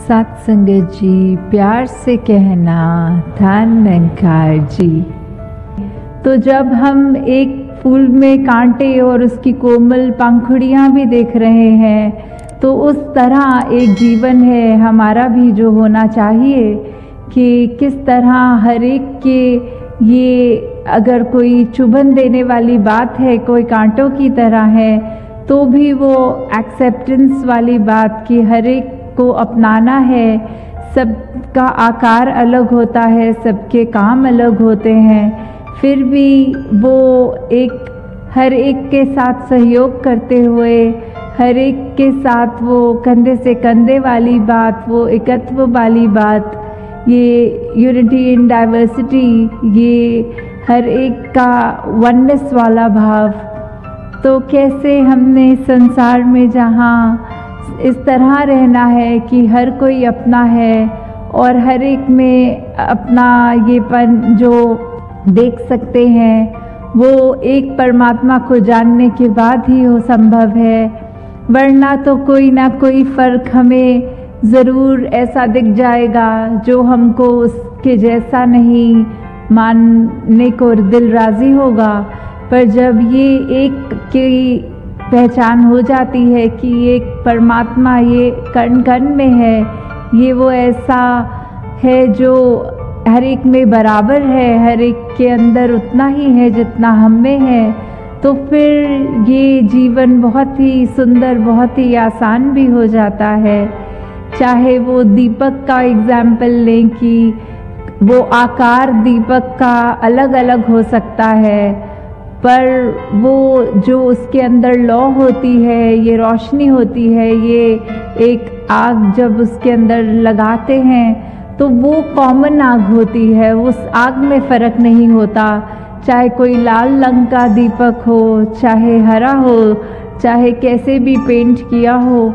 सत्संगत जी, प्यार से कहना धन निरंकार जी। तो जब हम एक फूल में कांटे और उसकी कोमल पंखुड़ियां भी देख रहे हैं, तो उस तरह एक जीवन है हमारा भी जो होना चाहिए कि किस तरह हर एक के ये अगर कोई चुभन देने वाली बात है, कोई कांटों की तरह है, तो भी वो एक्सेप्टेंस वाली बात कि हर एक को अपनाना है। सबका आकार अलग होता है, सबके काम अलग होते हैं, फिर भी वो एक हर एक के साथ सहयोग करते हुए, हर एक के साथ वो कंधे से कंधे वाली बात, वो एकत्व वाली बात, ये यूनिटी इन डाइवर्सिटी, ये हर एक का वननेस वाला भाव। तो कैसे हमने संसार में जहाँ इस तरह रहना है कि हर कोई अपना है और हर एक में अपना येपन जो देख सकते हैं, वो एक परमात्मा को जानने के बाद ही हो संभव है। वरना तो कोई ना कोई फ़र्क हमें ज़रूर ऐसा दिख जाएगा जो हमको उसके जैसा नहीं मानने को दिल राज़ी होगा। पर जब ये एक की पहचान हो जाती है कि एक परमात्मा ये कण कण में है, ये वो ऐसा है जो हर एक में बराबर है, हर एक के अंदर उतना ही है जितना हम में है, तो फिर ये जीवन बहुत ही सुंदर, बहुत ही आसान भी हो जाता है। चाहे वो दीपक का एग्जाम्पल लें कि वो आकार दीपक का अलग अलग हो सकता है, पर वो जो उसके अंदर लौ होती है, ये रोशनी होती है, ये एक आग जब उसके अंदर लगाते हैं तो वो कॉमन आग होती है, उस आग में फ़र्क नहीं होता। चाहे कोई लाल रंग का दीपक हो, चाहे हरा हो, चाहे कैसे भी पेंट किया हो,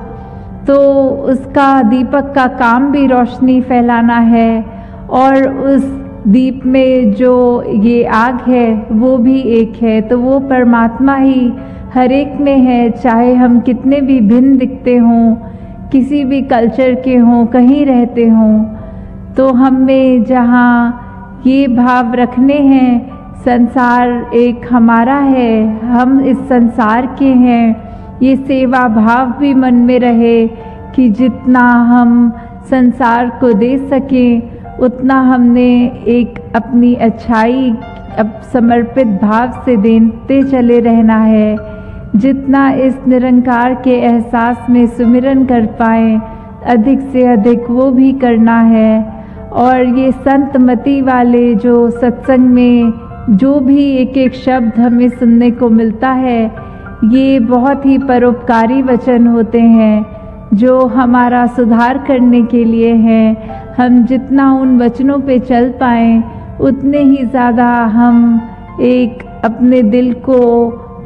तो उसका दीपक का काम भी रोशनी फैलाना है और उस दीप में जो ये आग है वो भी एक है। तो वो परमात्मा ही हर एक में है, चाहे हम कितने भी भिन्न दिखते हों, किसी भी कल्चर के हों, कहीं रहते हों, तो हम में जहाँ ये भाव रखने हैं, संसार एक हमारा है, हम इस संसार के हैं, ये सेवा भाव भी मन में रहे कि जितना हम संसार को दे सकें उतना हमने एक अपनी अच्छाई अब समर्पित भाव से देते चले रहना है। जितना इस निरंकार के एहसास में सुमिरन कर पाएँ, अधिक से अधिक वो भी करना है। और ये संत मति वाले जो सत्संग में जो भी एक एक शब्द हमें सुनने को मिलता है, ये बहुत ही परोपकारी वचन होते हैं जो हमारा सुधार करने के लिए हैं। हम जितना उन वचनों पे चल पाएँ, उतने ही ज़्यादा हम एक अपने दिल को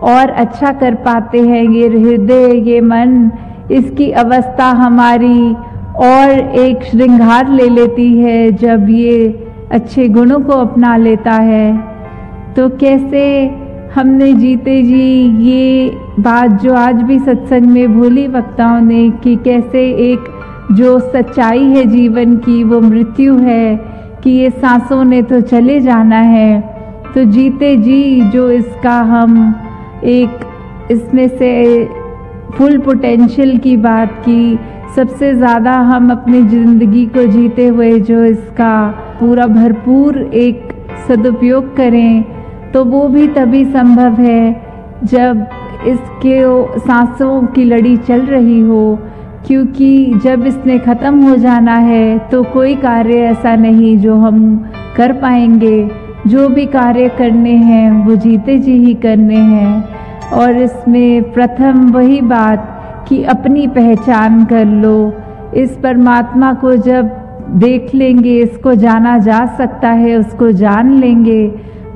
और अच्छा कर पाते हैं। ये हृदय, ये मन, इसकी अवस्था हमारी और एक श्रृंगार ले लेती है जब ये अच्छे गुणों को अपना लेता है। तो कैसे हमने जीते जी ये बात जो आज भी सत्संग में भोली वक्ताओं ने कि कैसे एक जो सच्चाई है जीवन की वो मृत्यु है, कि ये सांसों ने तो चले जाना है, तो जीते जी जो इसका हम एक इसमें से फुल पोटेंशियल की बात की, सबसे ज़्यादा हम अपनी ज़िंदगी को जीते हुए जो इसका पूरा भरपूर एक सदुपयोग करें, तो वो भी तभी संभव है जब इसके सांसों की लड़ी चल रही हो। क्योंकि जब इसने ख़त्म हो जाना है तो कोई कार्य ऐसा नहीं जो हम कर पाएंगे। जो भी कार्य करने हैं वो जीते जी ही करने हैं। और इसमें प्रथम वही बात कि अपनी पहचान कर लो। इस परमात्मा को जब देख लेंगे, इसको जाना जा सकता है, उसको जान लेंगे,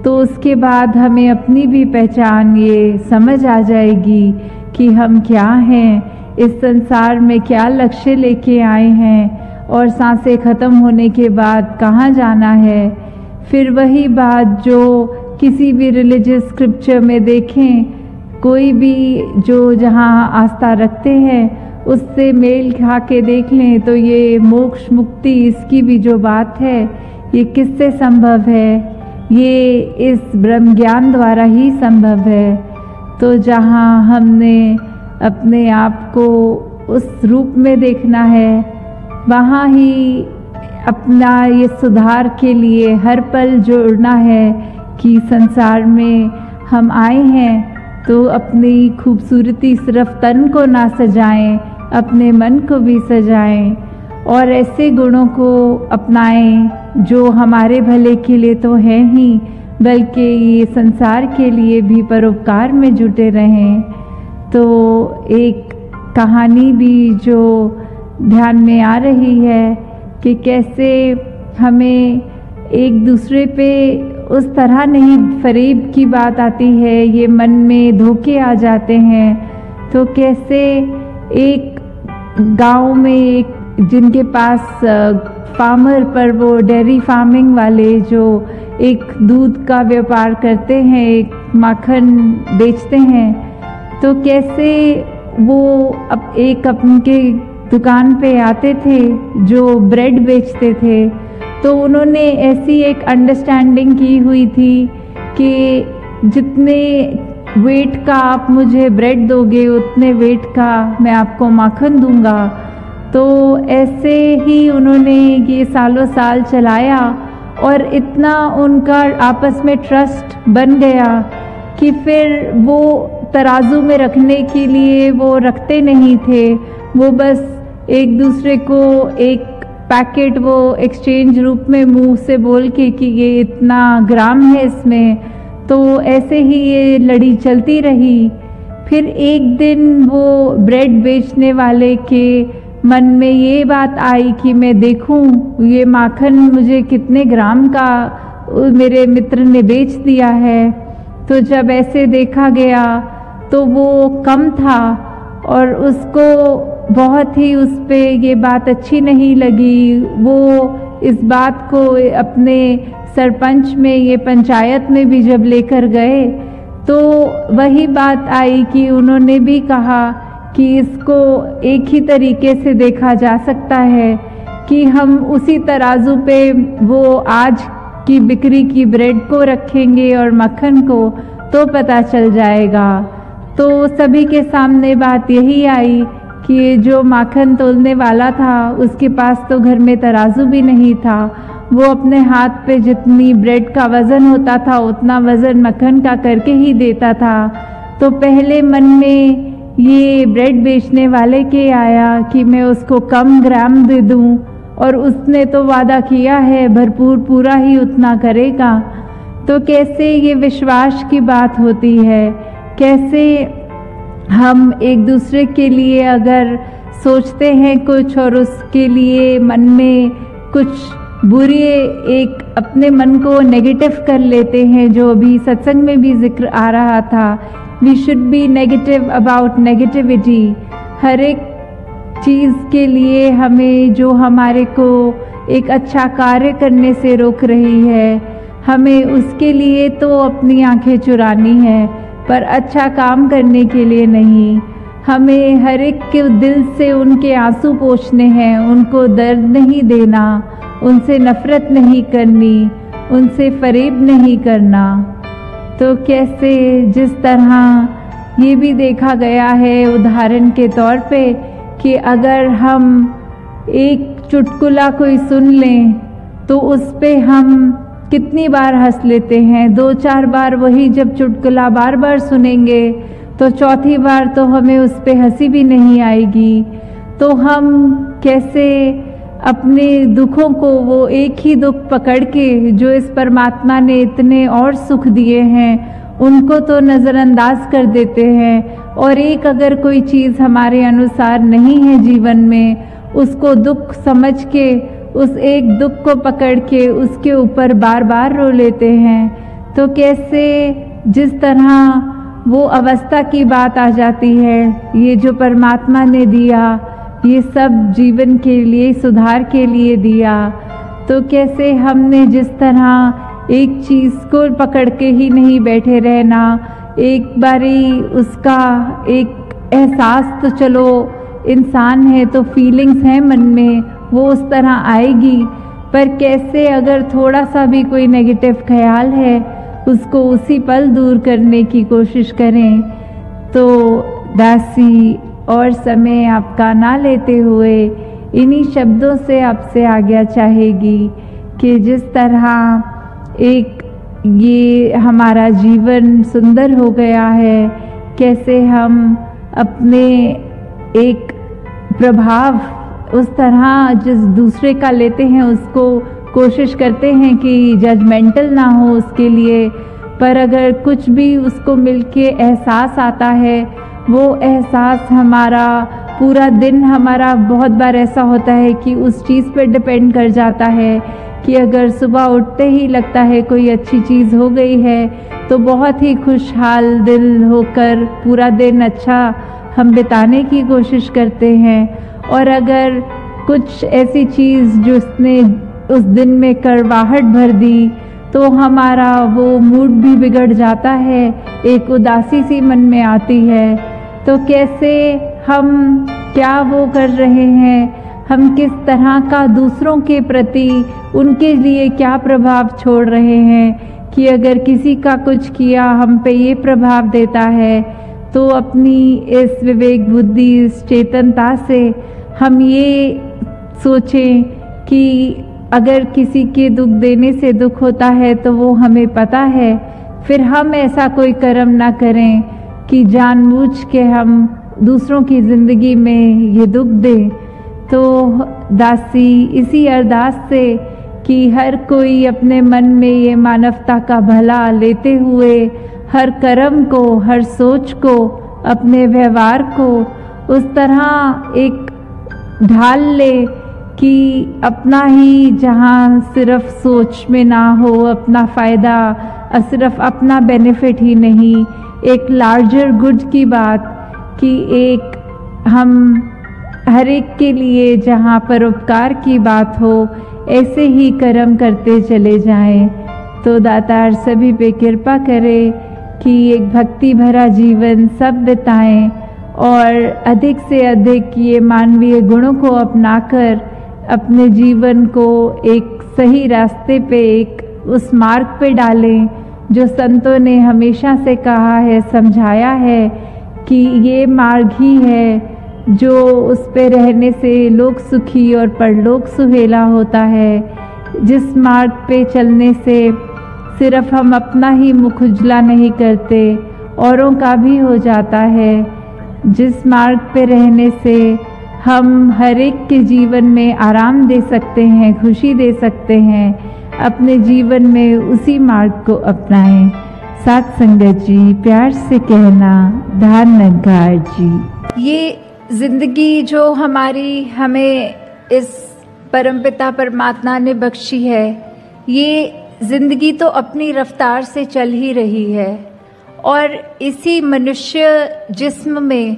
तो उसके बाद हमें अपनी भी पहचान ये समझ आ जाएगी कि हम क्या हैं, इस संसार में क्या लक्ष्य लेके आए हैं और सांसें ख़त्म होने के बाद कहाँ जाना है। फिर वही बात जो किसी भी रिलीजियस स्क्रिप्चर में देखें, कोई भी जो जहाँ आस्था रखते हैं उससे मेल खा के देख लें तो ये मोक्ष मुक्ति इसकी भी जो बात है ये किससे संभव है? ये इस ब्रह्म ज्ञान द्वारा ही संभव है। तो जहाँ हमने अपने आप को उस रूप में देखना है, वहाँ ही अपना ये सुधार के लिए हर पल जोड़ना है कि संसार में हम आए हैं तो अपनी खूबसूरती सिर्फ तन को ना सजाएं, अपने मन को भी सजाएं और ऐसे गुणों को अपनाएं जो हमारे भले के लिए तो है ही, बल्कि ये संसार के लिए भी परोपकार में जुटे रहें। तो एक कहानी भी जो ध्यान में आ रही है कि कैसे हमें एक दूसरे पे उस तरह नहीं फरेब की बात आती है, ये मन में धोखे आ जाते हैं। तो कैसे एक गांव में एक जिनके पास फार्मर पर वो डेयरी फार्मिंग वाले जो एक दूध का व्यापार करते हैं, एक माखन बेचते हैं, तो कैसे वो एक अपने दुकान पे आते थे जो ब्रेड बेचते थे। तो उन्होंने ऐसी एक अंडरस्टैंडिंग की हुई थी कि जितने वेट का आप मुझे ब्रेड दोगे उतने वेट का मैं आपको माखन दूंगा। तो ऐसे ही उन्होंने ये सालों साल चलाया और इतना उनका आपस में ट्रस्ट बन गया कि फिर वो तराजू में रखने के लिए वो रखते नहीं थे, वो बस एक दूसरे को एक पैकेट वो एक्सचेंज रूप में मुंह से बोल के कि ये इतना ग्राम है इसमें। तो ऐसे ही ये लड़ी चलती रही। फिर एक दिन वो ब्रेड बेचने वाले के मन में ये बात आई कि मैं देखूं ये माखन मुझे कितने ग्राम का मेरे मित्र ने बेच दिया है। तो जब ऐसे देखा गया तो वो कम था और उसको बहुत ही उस पे ये बात अच्छी नहीं लगी। वो इस बात को अपने सरपंच में, ये पंचायत में भी जब लेकर गए तो वही बात आई कि उन्होंने भी कहा कि इसको एक ही तरीके से देखा जा सकता है कि हम उसी तराजू पे वो आज की बिक्री की ब्रेड को रखेंगे और मक्खन को, तो पता चल जाएगा। तो सभी के सामने बात यही आई कि जो माखन तोलने वाला था उसके पास तो घर में तराजू भी नहीं था। वो अपने हाथ पे जितनी ब्रेड का वज़न होता था उतना वज़न मक्खन का करके ही देता था। तो पहले मन में ये ब्रेड बेचने वाले के आया कि मैं उसको कम ग्राम दे दूं और उसने तो वादा किया है भरपूर पूरा ही उतना करेगा। तो कैसे ये विश्वास की बात होती है, कैसे हम एक दूसरे के लिए अगर सोचते हैं कुछ और उसके लिए मन में कुछ बुरी एक अपने मन को नेगेटिव कर लेते हैं। जो अभी सत्संग में भी जिक्र आ रहा था, we should be negative about negativity. हर एक चीज़ के लिए हमें जो हमारे को एक अच्छा कार्य करने से रोक रही है, हमें उसके लिए तो अपनी आंखें चुरानी है, पर अच्छा काम करने के लिए नहीं। हमें हर एक के दिल से उनके आंसू पोंछने हैं, उनको दर्द नहीं देना, उनसे नफ़रत नहीं करनी, उनसे फरेब नहीं करना। तो कैसे जिस तरह ये भी देखा गया है उदाहरण के तौर पे कि अगर हम एक चुटकुला कोई सुन लें तो उस पे हम कितनी बार हंस लेते हैं। 2-4 बार वही जब चुटकुला बार बार सुनेंगे तो चौथी बार तो हमें उस पे हंसी भी नहीं आएगी। तो हम कैसे अपने दुखों को, वो एक ही दुख पकड़ के जो इस परमात्मा ने इतने और सुख दिए हैं उनको तो नज़रअंदाज कर देते हैं, और एक अगर कोई चीज़ हमारे अनुसार नहीं है जीवन में, उसको दुख समझ के उस एक दुख को पकड़ के उसके ऊपर बार बार रो लेते हैं। तो कैसे जिस तरह वो अवस्था की बात आ जाती है, ये जो परमात्मा ने दिया ये सब जीवन के लिए, सुधार के लिए दिया। तो कैसे हमने जिस तरह एक चीज़ को पकड़ के ही नहीं बैठे रहना, एक बारी उसका एक एहसास तो चलो इंसान है तो फीलिंग्स हैं मन में, वो उस तरह आएगी। पर कैसे अगर थोड़ा सा भी कोई नेगेटिव ख्याल है उसको उसी पल दूर करने की कोशिश करें। तो दासी और समय आपका ना लेते हुए इन्हीं शब्दों से आपसे आज्ञा चाहेगी कि जिस तरह एक ये हमारा जीवन सुंदर हो गया है, कैसे हम अपने एक प्रभाव उस तरह जिस दूसरे का लेते हैं उसको कोशिश करते हैं कि जजमेंटल ना हो उसके लिए, पर अगर कुछ भी उसको मिलके एहसास आता है, वो एहसास हमारा पूरा दिन, हमारा बहुत बार ऐसा होता है कि उस चीज़ पर डिपेंड कर जाता है कि अगर सुबह उठते ही लगता है कोई अच्छी चीज़ हो गई है तो बहुत ही खुशहाल दिल होकर पूरा दिन अच्छा हम बिताने की कोशिश करते हैं। और अगर कुछ ऐसी चीज़ जिसने उस दिन में कड़वाहट भर दी तो हमारा वो मूड भी बिगड़ जाता है, एक उदासी सी मन में आती है। तो कैसे हम क्या वो कर रहे हैं, हम किस तरह का दूसरों के प्रति उनके लिए क्या प्रभाव छोड़ रहे हैं कि अगर किसी का कुछ किया हम पे ये प्रभाव देता है, तो अपनी इस विवेक बुद्धि, इस चेतनता से हम ये सोचें कि अगर किसी के दुख देने से दुख होता है तो वो हमें पता है, फिर हम ऐसा कोई कर्म ना करें कि जानबूझ के हम दूसरों की ज़िंदगी में ये दुख दें। तो दासी इसी अरदास से कि हर कोई अपने मन में ये मानवता का भला लेते हुए हर कर्म को, हर सोच को, अपने व्यवहार को उस तरह एक ढाल ले कि अपना ही जहाँ सिर्फ सोच में ना हो अपना फ़ायदा, सिर्फ अपना बेनिफिट ही नहीं, एक लार्जर गुड की बात कि एक हम हर एक के लिए जहाँ परोपकार की बात हो ऐसे ही कर्म करते चले जाएं। तो दातार सभी पे कृपा करे कि एक भक्ति भरा जीवन सब बिताएं और अधिक से अधिक ये मानवीय गुणों को अपनाकर अपने जीवन को एक सही रास्ते पे, एक उस मार्ग पे डालें जो संतों ने हमेशा से कहा है, समझाया है कि ये मार्ग ही है जो उस पे रहने से लोक सुखी और परलोक सुहेला होता है। जिस मार्ग पे चलने से सिर्फ हम अपना ही मुख उजला नहीं करते, औरों का भी हो जाता है। जिस मार्ग पे रहने से हम हर एक के जीवन में आराम दे सकते हैं, खुशी दे सकते हैं, अपने जीवन में उसी मार्ग को अपनाएं। साथ संगत जी, प्यार से कहना धान नंकार जी। ये जिंदगी जो हमारी हमें इस परमपिता परमात्मा ने बख्शी है, ये जिंदगी तो अपनी रफ्तार से चल ही रही है और इसी मनुष्य जिस्म में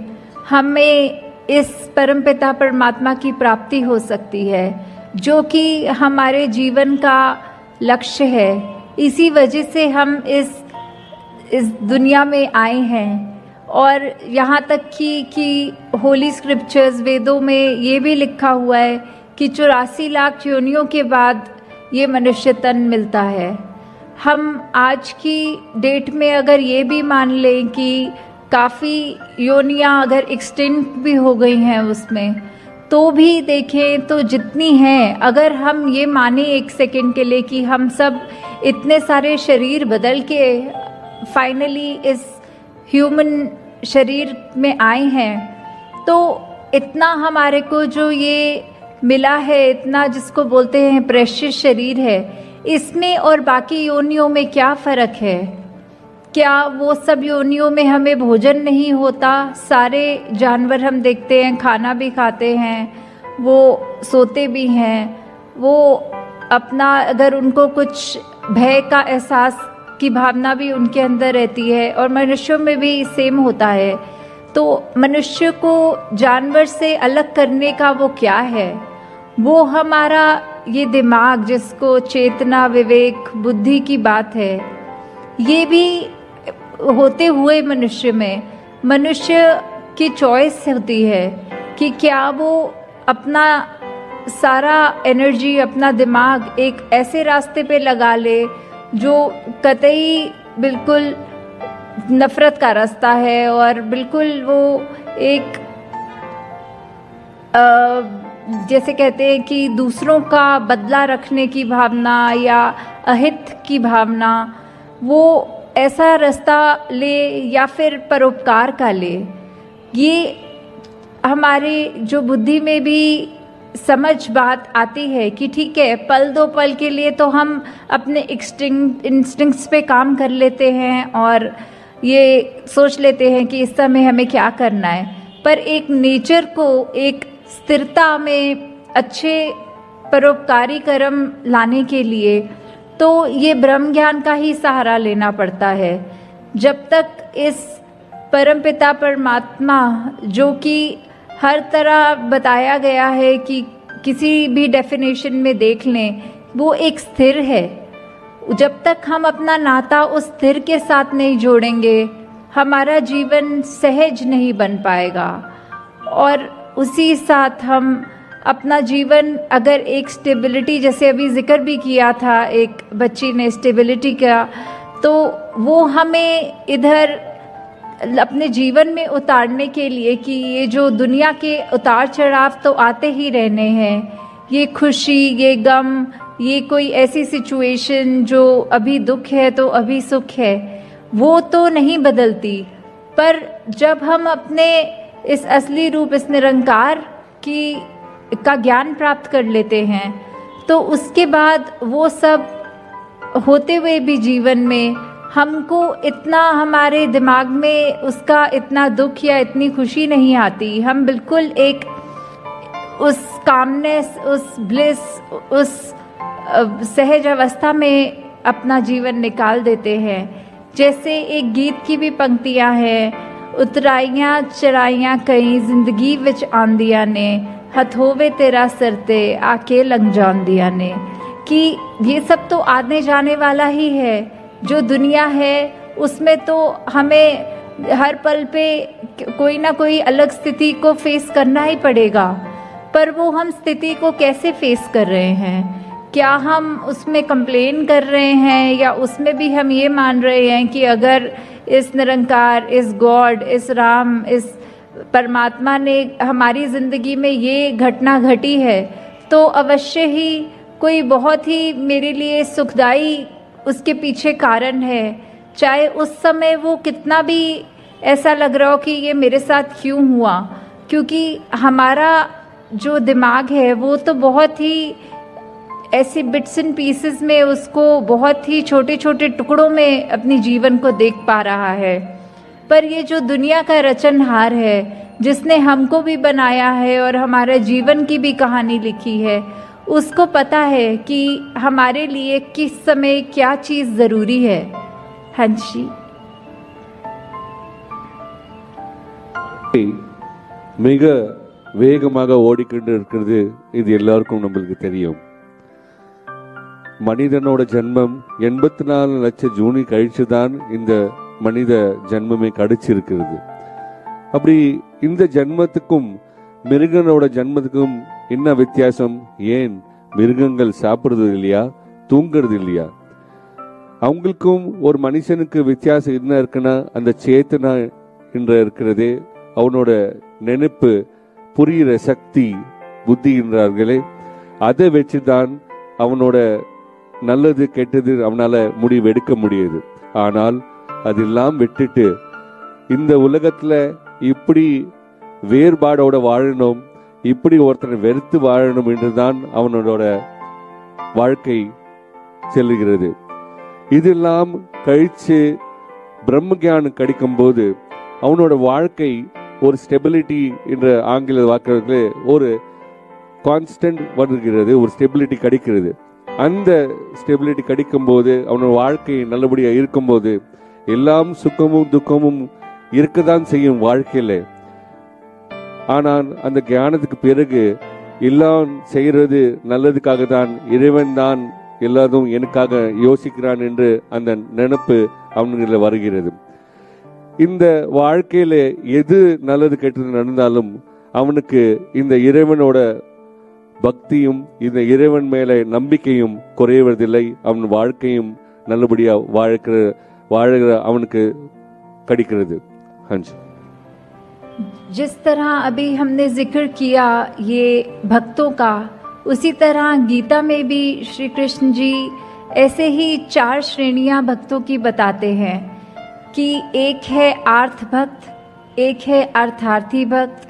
हमें इस परमपिता परमात्मा की प्राप्ति हो सकती है, जो कि हमारे जीवन का लक्ष्य है। इसी वजह से हम इस दुनिया में आए हैं। और यहाँ तक कि होली स्क्रिप्चर्स, वेदों में ये भी लिखा हुआ है कि 84 लाख योनियों के बाद ये मनुष्य तन मिलता है। हम आज की डेट में अगर ये भी मान लें कि काफ़ी योनियाँ अगर एक्सटेंड भी हो गई हैं उसमें, तो भी देखें तो जितनी हैं, अगर हम ये माने एक सेकंड के लिए कि हम सब इतने सारे शरीर बदल के फाइनली इस ह्यूमन शरीर में आए हैं, तो इतना हमारे को जो ये मिला है, इतना जिसको बोलते हैं प्रेशियस शरीर है, इसमें और बाकी योनियों में क्या फ़र्क है? क्या वो सब योनियों में हमें भोजन नहीं होता? सारे जानवर हम देखते हैं खाना भी खाते हैं, वो सोते भी हैं, वो अपना अगर उनको कुछ भय का एहसास की भावना भी उनके अंदर रहती है, और मनुष्यों में भी सेम होता है। तो मनुष्य को जानवर से अलग करने का वो क्या है? वो हमारा ये दिमाग जिसको चेतना, विवेक, बुद्धि की बात है, ये भी होते हुए मनुष्य में मनुष्य की चॉइस होती है कि क्या वो अपना सारा एनर्जी, अपना दिमाग एक ऐसे रास्ते पे लगा ले जो कतई बिल्कुल नफरत का रास्ता है और बिल्कुल वो एक जैसे कहते हैं कि दूसरों का बदला रखने की भावना या अहित की भावना, वो ऐसा रास्ता ले या फिर परोपकार का ले। ये हमारे जो बुद्धि में भी समझ बात आती है कि ठीक है, पल दो पल के लिए तो हम अपने इंस्टिंक्ट्स पे काम कर लेते हैं और ये सोच लेते हैं कि इस समय हमें क्या करना है, पर एक नेचर को एक स्थिरता में अच्छे परोपकारी कर्म लाने के लिए तो ये ब्रह्म ज्ञान का ही सहारा लेना पड़ता है। जब तक इस परमपिता परमात्मा, जो कि हर तरह बताया गया है कि किसी भी डेफिनेशन में देख लें, वो एक स्थिर है, जब तक हम अपना नाता उस स्थिर के साथ नहीं जोड़ेंगे, हमारा जीवन सहज नहीं बन पाएगा। और उसी साथ हम अपना जीवन अगर एक स्टेबिलिटी, जैसे अभी जिक्र भी किया था एक बच्ची ने स्टेबिलिटी का, तो वो हमें इधर अपने जीवन में उतारने के लिए कि ये जो दुनिया के उतार चढ़ाव तो आते ही रहने हैं, ये खुशी, ये गम, ये कोई ऐसी सिचुएशन जो अभी दुख है तो अभी सुख है, वो तो नहीं बदलती। पर जब हम अपने इस असली रूप, इस निरंकार का ज्ञान प्राप्त कर लेते हैं, तो उसके बाद वो सब होते हुए भी जीवन में हमको इतना, हमारे दिमाग में उसका इतना दुख या इतनी खुशी नहीं आती। हम बिल्कुल एक उस कामनेस, उस ब्लिस, उस सहज अवस्था में अपना जीवन निकाल देते हैं। जैसे एक गीत की भी पंक्तियां हैं, उतराइयां चढ़ाइयां कई जिंदगी विच आंदियां ने, हथोवे तेरा सरते आके लंघ जांदियां ने, कि ये सब तो आने जाने वाला ही है। जो दुनिया है उसमें तो हमें हर पल पे कोई ना कोई अलग स्थिति को फेस करना ही पड़ेगा, पर वो हम स्थिति को कैसे फेस कर रहे हैं? क्या हम उसमें कंप्लेन कर रहे हैं, या उसमें भी हम ये मान रहे हैं कि अगर इस निरंकार, इस गॉड, इस राम, इस परमात्मा ने हमारी ज़िंदगी में ये घटना घटी है तो अवश्य ही कोई बहुत ही मेरे लिए सुखदाई उसके पीछे कारण है, चाहे उस समय वो कितना भी ऐसा लग रहा हो कि ये मेरे साथ क्यों हुआ। क्योंकि हमारा जो दिमाग है वो तो बहुत ही ऐसे बिट्स एंड पीसेस में, उसको बहुत ही छोटे छोटे टुकड़ों में अपनी जीवन को देख पा रहा है। पर ये जो दुनिया का रचनहार है, जिसने हमको भी बनाया है और हमारे जीवन की भी कहानी लिखी है, उसको पता है कि हमारे लिए किस समय क्या चीज़ ज़रूरी है। हाँ जी, மிக வேகமாக ஓடிக்கொண்டு இருக்கிறது, இது எல்லாருக்கும் நம்மளுக்கு தெரியும். மனிதனோட ஜென்மம் 84 லட்சம் ஜூனி கழிச்சு தான் இந்த மனித ஜென்மமே கிடைச்சிருக்கிறது. அப்படி இந்த ஜென்மத்துக்கும் மிருகனோட ஜென்மத்துக்கும் என்ன வித்தியாசம்? ஏன் மிருகங்கள் சாப்பிடுறது இல்லையா, தூங்குறது இல்லையா? அவங்களுக்கும் ஒரு மனுஷனுக்கு வித்தியாசம் என்ன இருக்குன்னா, அந்த சேத்தனா என்ற இருக்கிறதே, அவனோட நினைப்பு, புரிகிற சக்தி, புத்தி என்றார்களே, அதை வச்சுதான் அவனோட நல்லது கெட்டது அவனால முடிவு எடுக்க முடியுது. ஆனால் அதெல்லாம் விட்டுட்டு இந்த உலகத்துல இப்படி வேறுபாடோட வாழணும், இப்படி ஒருத்தனை வெறுத்து வாழணும் என்றுதான் அவனோட வாழ்க்கை செல்லுகிறது. இதெல்லாம் கழிச்சு பிரம்ம ஞானம் கிடைக்கும் போது அவனோட வாழ்க்கை ஒரு ஸ்டெபிலிட்டி என்ற ஆங்கில வாக்குல ஒரு கான்ஸ்டன்ட் வருகிறது, ஒரு ஸ்டெபிலிட்டி கிடைக்கிறது. அந்த ஸ்டெபிலிட்டி கிடைக்கும் போது அவனோட வாழ்க்கை நல்லபடியாக இருக்கும்போது எல்லாம் சுகமும் துக்கமும் இருக்கதான் செய்யும் வாழ்க்கையில. ஆனால் அந்த ஞானத்துக்கு பிறகு எல்லாம் செய்யறது நல்லதுக்காக தான், இறைவன் தான் எல்லாரும் எனக்காக யோசிக்கிறான் என்று அந்த நினைப்பு அவனுக்கு வருகிறது. இந்த வாழ்க்கையில எது நல்லது கெட்டது நடந்தாலும் அவனுக்கு இந்த இறைவனோட பக்தியும் இந்த இறைவன் மேலே நம்பிக்கையும் குறைவதில்லை. அவன் வாழ்க்கையும் நல்லபடியா வாழுகிற அவனுக்கு கிடைக்கிறது. ஹாஞ்சி, जिस तरह अभी हमने जिक्र किया ये भक्तों का, उसी तरह गीता में भी श्री कृष्ण जी ऐसे ही 4 श्रेणियां भक्तों की बताते हैं कि एक है आर्थ भक्त, एक है अर्थार्थी भक्त,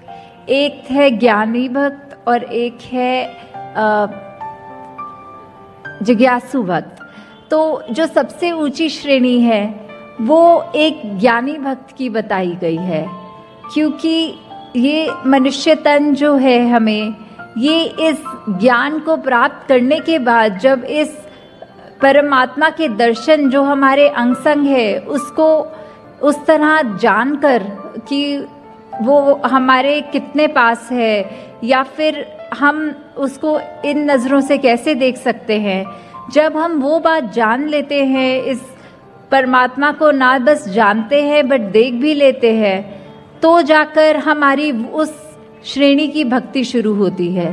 एक है ज्ञानी भक्त और एक है जिज्ञासु भक्त। तो जो सबसे ऊंची श्रेणी है वो एक ज्ञानी भक्त की बताई गई है, क्योंकि ये मनुष्य तन जो है हमें ये इस ज्ञान को प्राप्त करने के बाद जब इस परमात्मा के दर्शन जो हमारे अंग संग है उसको उस तरह जानकर कि वो हमारे कितने पास है या फिर हम उसको इन नज़रों से कैसे देख सकते हैं, जब हम वो बात जान लेते हैं, इस परमात्मा को ना बस जानते हैं बट देख भी लेते हैं, तो जाकर हमारी उस श्रेणी की भक्ति शुरू होती है।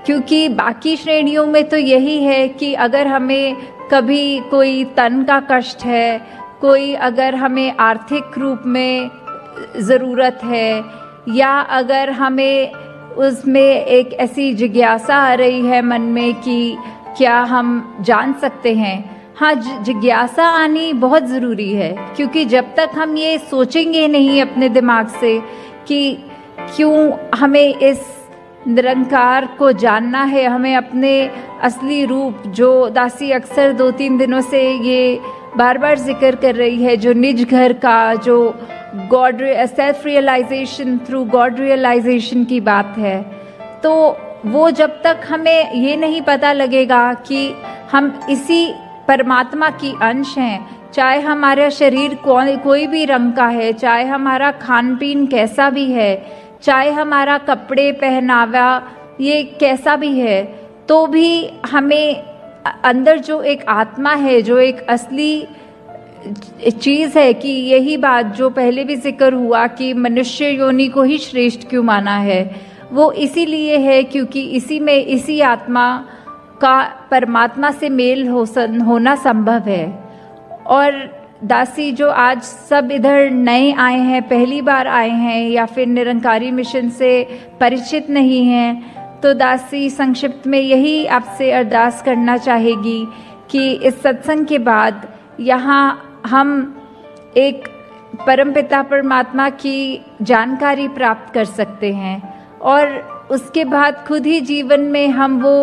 क्योंकि बाकी श्रेणियों में तो यही है कि अगर हमें कभी कोई तन का कष्ट है, कोई अगर हमें आर्थिक रूप में ज़रूरत है, या अगर हमें उसमें एक ऐसी जिज्ञासा आ रही है मन में कि क्या हम जान सकते हैं। हाँ, जिज्ञासा आनी बहुत ज़रूरी है, क्योंकि जब तक हम ये सोचेंगे नहीं अपने दिमाग से कि क्यों हमें इस निरंकार को जानना है, हमें अपने असली रूप जो दासी अक्सर 2-3 दिनों से ये बार बार जिक्र कर रही है, जो निज घर का, जो god self realization through god realization की बात है, तो वो जब तक हमें ये नहीं पता लगेगा कि हम इसी परमात्मा की अंश हैं, चाहे हमारा शरीर कोई भी रंग का है, चाहे हमारा खान पीन कैसा भी है, चाहे हमारा कपड़े पहनावा ये कैसा भी है, तो भी हमें अंदर जो एक आत्मा है, जो एक असली चीज़ है, कि यही बात जो पहले भी जिक्र हुआ कि मनुष्य योनि को ही श्रेष्ठ क्यों माना है, वो इसीलिए है क्योंकि इसी में इसी आत्मा का परमात्मा से मेल होना संभव है। और दासी जो आज सब इधर नए आए हैं, पहली बार आए हैं या फिर निरंकारी मिशन से परिचित नहीं हैं, तो दासी संक्षिप्त में यही आपसे अरदास करना चाहेगी कि इस सत्संग के बाद यहाँ हम एक परमपिता परमात्मा की जानकारी प्राप्त कर सकते हैं और उसके बाद खुद ही जीवन में हम वो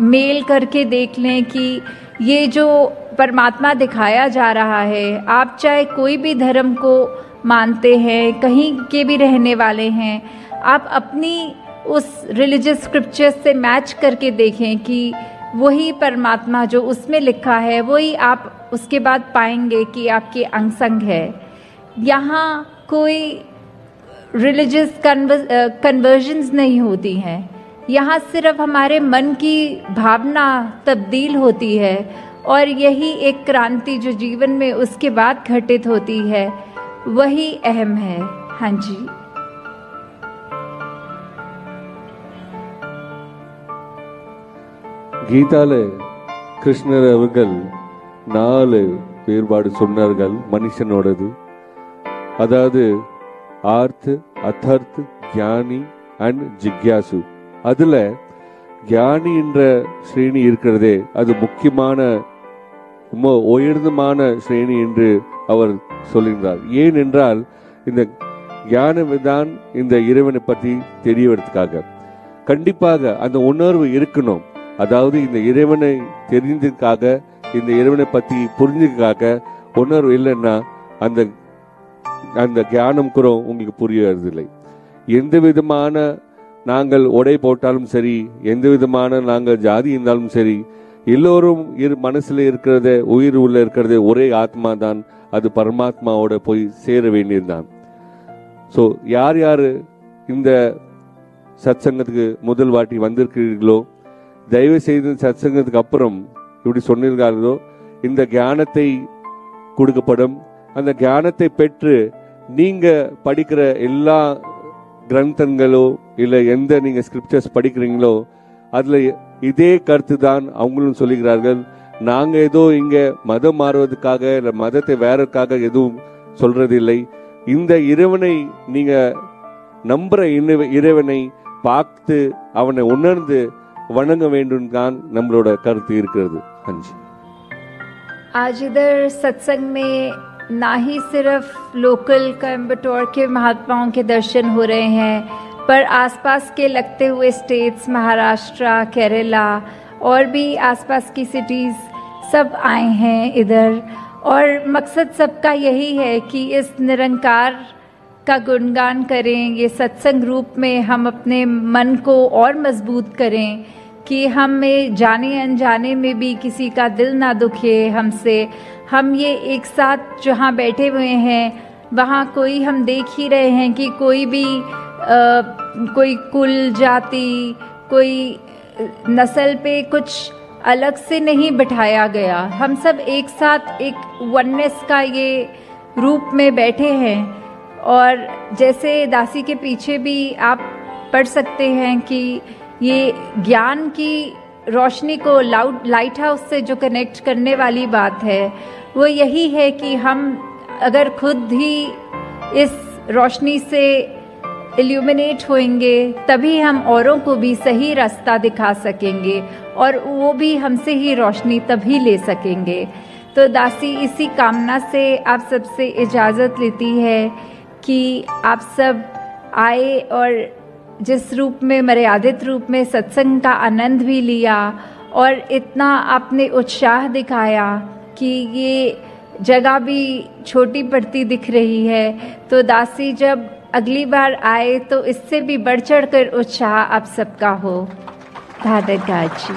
मेल करके देख लें कि ये जो परमात्मा दिखाया जा रहा है, आप चाहे कोई भी धर्म को मानते हैं, कहीं के भी रहने वाले हैं, आप अपनी उस रिलीजियस स्क्रिप्चर्स से मैच करके देखें कि वही परमात्मा जो उसमें लिखा है वही आप उसके बाद पाएंगे कि आपके अंग संग है। यहाँ कोई रिलीजियस कन्वर्जन्स नहीं होती हैं, यहाँ सिर्फ हमारे मन की भावना तब्दील होती है और यही एक क्रांति जो जीवन में उसके बाद घटित होती है वही अहम है। हाँ जी, கீதால கிருஷ்ணர் அவர்கள் 4 வேறுபாடு சொன்னார்கள் மனுஷனோடது. அதாவது ஆர்த், அத்தர்த், ஞானி அண்ட் ஜிக்யாசு. அதுல ஞானி என்ற ஸ்ரேணி இருக்கிறதே அது முக்கியமான ரொம்ப உயர்ந்தமான ஸ்ரேணி என்று அவர் சொல்லியிருந்தார். ஏனென்றால் இந்த ஞானம் தான் இந்த இறைவனை பற்றி தெரியவதற்காக. கண்டிப்பாக அந்த உணர்வு இருக்கணும். அதாவது இந்த இறைவனை தெரிஞ்சதுக்காக, இந்த இறைவனை பற்றி புரிஞ்சதுக்காக உணர்வு இல்லைன்னா அந்த அந்த ஞானம் கூட உங்களுக்கு புரியறதில்லை. எந்த விதமான நாங்கள் உடை போட்டாலும் சரி, எந்த விதமான நாங்கள் ஜாதி இருந்தாலும் சரி, எல்லோரும் மனசுல இருக்கிறத, உயிர் உள்ள இருக்கிறது ஒரே ஆத்மா தான். அது பரமாத்மாவோட போய் சேர வேண்டியதுதான். ஸோ யார் யார் இந்த சத்சங்கத்துக்கு முதல் வாட்டி வந்திருக்கிறீர்களோ, தயவு செய்து சத்சங்கத்துக்கு அப்புறம் இப்படி சொன்னீர்களோ இந்த ஞானத்தை கொடுக்கப்படும். அந்த ஞானத்தை பெற்று நீங்க படிக்கிற எல்லா கிரந்தங்களோ இல்லை எந்த நீங்கள் ஸ்கிரிப்சர்ஸ் படிக்கிறீங்களோ அதில் இதே கருத்து தான் அவங்களும் சொல்லுகிறார்கள். நாங்கள் ஏதோ இங்கே மதம் மாறுவதற்காக இல்லை மதத்தை வேறதுக்காக எதுவும் சொல்றதில்லை. இந்த இறைவனை நீங்கள் நம்புற இறைவனை பார்த்து அவனை உணர்ந்து வணங்க வேண்டும் தான் நம்மளோட கருத்து இருக்கிறது. ஹஞ்சி आज इधर सत्संग में ना ही सिर्फ लोकल कोयम्बटूर के महात्माओं के दर्शन हो रहे हैं, पर आसपास के लगते हुए स्टेट्स महाराष्ट्र, केरला और भी आसपास की सिटीज़ सब आए हैं इधर। और मकसद सबका यही है कि इस निरंकार का गुणगान करें, ये सत्संग रूप में हम अपने मन को और मजबूत करें कि हमें जाने अनजाने में भी किसी का दिल ना दुखे हमसे। हम ये एक साथ जहाँ बैठे हुए हैं वहाँ कोई हम देख ही रहे हैं कि कोई भी कोई कुल जाति कोई नस्ल पे कुछ अलग से नहीं बिठाया गया। हम सब एक साथ एक वननेस का ये रूप में बैठे हैं। और जैसे दासी के पीछे भी आप पढ़ सकते हैं कि ये ज्ञान की रोशनी को लाइट हाउस से जो कनेक्ट करने वाली बात है वो यही है कि हम अगर खुद ही इस रोशनी से इल्यूमिनेट होंगे तभी हम औरों को भी सही रास्ता दिखा सकेंगे और वो भी हमसे ही रोशनी तभी ले सकेंगे। तो दासी इसी कामना से आप सबसे इजाज़त लेती है कि आप सब आए और जिस रूप में मर्यादित रूप में सत्संग का आनंद भी लिया और इतना आपने उत्साह दिखाया कि ये जगह भी छोटी पड़ती दिख रही है, तो दासी जब अगली बार आए तो इससे भी बढ़ चढ़ कर उत्साह आप सबका हो। धन्यवाद जी।